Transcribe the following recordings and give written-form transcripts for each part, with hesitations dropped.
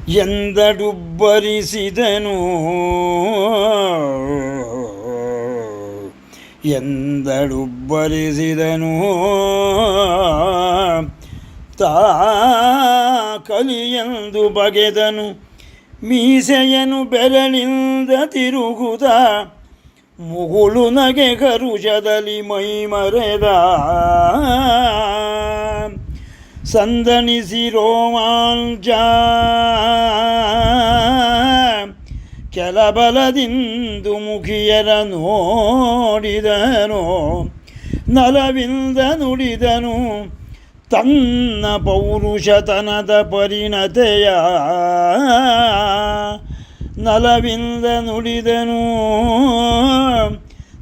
ಎಂದಡುಬ್ಬರಿಸಿದನು ತಾ ಕಲಿಯೆಂದು ಬಗೆದನು ಮೀಸೆಯನು ಬೆರಳಿಂದ ತಿರುಗುದ ಮುಗುಳು ನಗೆ ಕರುಷದಲ್ಲಿ ಮೈ ಮರೆದ ಸಂದಣಿಸಿ ರೋಮಾಂಚ ಕೆಲಬಲದಿಂದು ಮುಖಿಯರ ನೋಡಿದನು ನಲವಿಂದ ನುಡಿದನು ತನ್ನ ಪೌರುಷತನದ ಪರಿಣತೆಯ ನಲವಿಂದ ನುಡಿದನು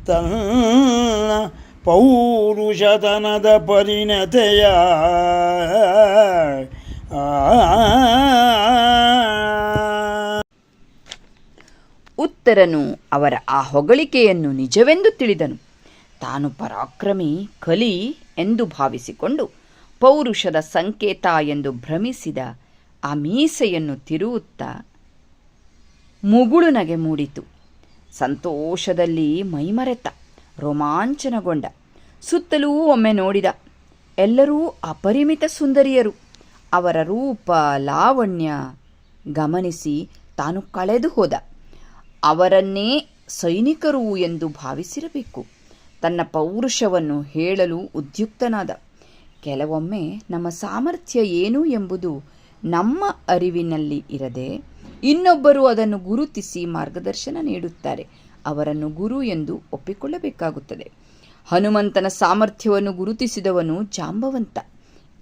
ತನ್ನ ಪೌರುಷತನದ ಪರಿಣತೆಯ ಉತ್ತರನು ಅವರ ಆ ಹೊಗಳಿಕೆಯನ್ನು ನಿಜವೆಂದು ತಿಳಿದನು. ತಾನು ಪರಾಕ್ರಮಿ ಕಲಿ ಎಂದು ಭಾವಿಸಿಕೊಂಡು ಪೌರುಷದ ಸಂಕೇತ ಎಂದು ಭ್ರಮಿಸಿದ ಆ ಮೀಸೆಯನ್ನು ತಿರುವುತ್ತಾ ಮುಗುಳು ನಗೆ ಮೂಡಿತು. ಸಂತೋಷದಲ್ಲಿ ಮೈಮರೆತ, ರೋಮಾಂಚನಗೊಂಡ. ಸುತ್ತಲೂ ಒಮ್ಮೆ ನೋಡಿದ. ಎಲ್ಲರೂ ಅಪರಿಮಿತ ಸುಂದರಿಯರು. ಅವರ ರೂಪ ಲಾವಣ್ಯ ಗಮನಿಸಿ ತಾನು ಕಳೆದು ಹೋದ. ಅವರನ್ನೇ ಸೈನಿಕರು ಎಂದು ಭಾವಿಸಿರಬೇಕು. ತನ್ನ ಪೌರುಷವನ್ನು ಹೇಳಲು ಉದ್ಯುಕ್ತನಾದ. ಕೆಲವೊಮ್ಮೆ ನಮ್ಮ ಸಾಮರ್ಥ್ಯ ಏನು ಎಂಬುದು ನಮ್ಮ ಅರಿವಿನಲ್ಲಿ ಇರದೆ ಇನ್ನೊಬ್ಬರು ಅದನ್ನು ಗುರುತಿಸಿ ಮಾರ್ಗದರ್ಶನ ನೀಡುತ್ತಾರೆ. ಅವರನ್ನು ಗುರು ಎಂದು ಒಪ್ಪಿಕೊಳ್ಳಬೇಕಾಗುತ್ತದೆ. ಹನುಮಂತನ ಸಾಮರ್ಥ್ಯವನ್ನು ಗುರುತಿಸಿದವನು ಜಾಂಬವಂತ.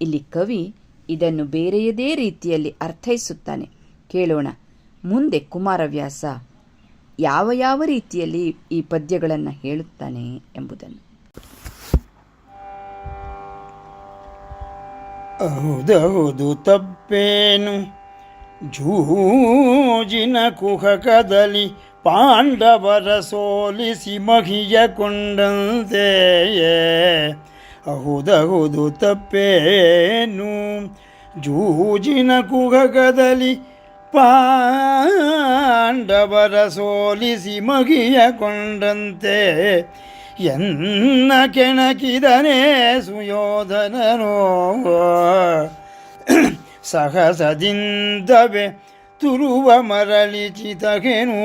ಇಲ್ಲಿ ಕವಿ ಇದನ್ನು ಬೇರೆಯದೇ ರೀತಿಯಲ್ಲಿ ಅರ್ಥೈಸುತ್ತಾನೆ. ಕೇಳೋಣ ಮುಂದೆ ಕುಮಾರವ್ಯಾಸ ಯಾವ ರೀತಿಯಲ್ಲಿ ಈ ಪದ್ಯಗಳನ್ನು ಹೇಳುತ್ತಾನೆ ಎಂಬುದನ್ನು. ಹೌದೌದು ತಪ್ಪೇನು ಜೂಜಿನ ಕುಹಕದಲ್ಲಿ ಪಾಂಡವರ ಸೋಲಿಸಿ ಮಹಿಯಕೊಂಡಂತೆ. ಹೌದೌದು ತಪ್ಪೇನು ಜೂಜಿನ ಕುಹಕದಲ್ಲಿ ಪಾಂಡವರ ಸೋಲಿಸಿ ಮಗಿಯಕೊಂಡಂತೆ. ಎನ್ನ ಕೆಣಕಿದನೇ ಸುಯೋಧನನೋ ಸಹಸದಿಂದವೇ ತುರುವ ಮರಳಿ ಚಿತಗೆನು.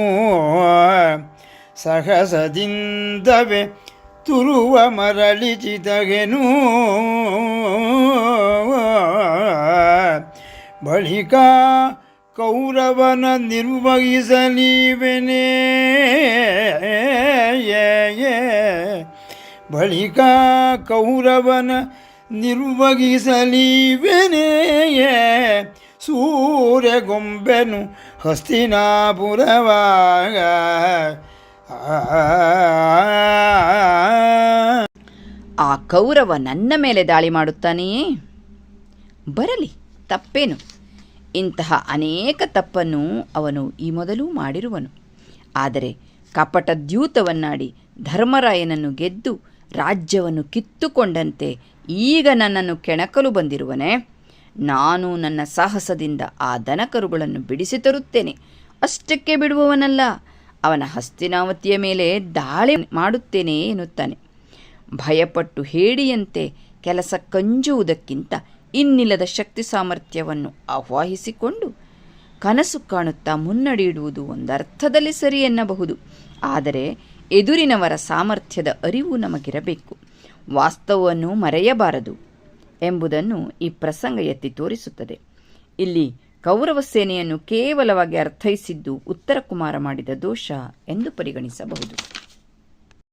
ಸಹಸದಿಂದವೇ ತುರುವ ಮರಳಿ ಚಿತಗೆನು. ಬಳಿಕ ಕೌರವನ ನಿರ್ವಹಿಸಲೀವೆನೇ. ಬಳಿಕ ಕೌರವನ ನಿರ್ವಹಿಸಲೀವೆನೇ. ಸೂರ್ಯಗೊಂಬೆನು ಹಸ್ತಿನಾಪುರವಾಗ. ಆ ಕೌರವ ನನ್ನ ಮೇಲೆ ದಾಳಿ ಮಾಡುತ್ತಾನೆಯೇ? ಬರಲಿ, ತಪ್ಪೇನು? ಇಂತಹ ಅನೇಕ ತಪ್ಪನ್ನು ಅವನು ಈ ಮೊದಲೂ ಮಾಡಿರುವನು. ಆದರೆ ಕಪಟ ದ್ಯೂತವನ್ನಾಡಿ ಧರ್ಮರಾಯನನ್ನು ಗೆದ್ದು ರಾಜ್ಯವನ್ನು ಕಿತ್ತುಕೊಂಡಂತೆ ಈಗ ನನ್ನನ್ನು ಕೆಣಕಲು ಬಂದಿರುವನೇ? ನಾನು ನನ್ನ ಸಾಹಸದಿಂದ ಆ ದನಕರುಗಳನ್ನು ಬಿಡಿಸಿ ತರುತ್ತೇನೆ. ಅಷ್ಟಕ್ಕೆ ಬಿಡುವವನಲ್ಲ, ಅವನ ಹಸ್ತಿನಾವತಿಯ ಮೇಲೆ ದಾಳಿ ಮಾಡುತ್ತೇನೆ ಎನ್ನುತ್ತಾನೆ. ಭಯಪಟ್ಟು ಹೇಡಿಯಂತೆ ಕೆಲಸ ಕಂಜುವುದಕ್ಕಿಂತ ಇನ್ನಿಲ್ಲದ ಶಕ್ತಿ ಸಾಮರ್ಥ್ಯವನ್ನು ಆಹ್ವಾನಿಸಿಕೊಂಡು ಕನಸು ಕಾಣುತ್ತಾ ಮುನ್ನಡೆಯಿಡುವುದು ಒಂದರ್ಥದಲ್ಲಿ ಸರಿ ಎನ್ನಬಹುದು. ಆದರೆ ಎದುರಿನವರ ಸಾಮರ್ಥ್ಯದ ಅರಿವು ನಮಗಿರಬೇಕು, ವಾಸ್ತವವನ್ನು ಮರೆಯಬಾರದು ಎಂಬುದನ್ನು ಈ ಪ್ರಸಂಗ ಎತ್ತಿ ತೋರಿಸುತ್ತದೆ. ಇಲ್ಲಿ ಕೌರವ ಸೇನೆಯನ್ನು ಕೇವಲವಾಗಿ ಅರ್ಥೈಸಿದ್ದು ಉತ್ತರ ಕುಮಾರ ಮಾಡಿದ ದೋಷ ಎಂದು ಪರಿಗಣಿಸಬಹುದು.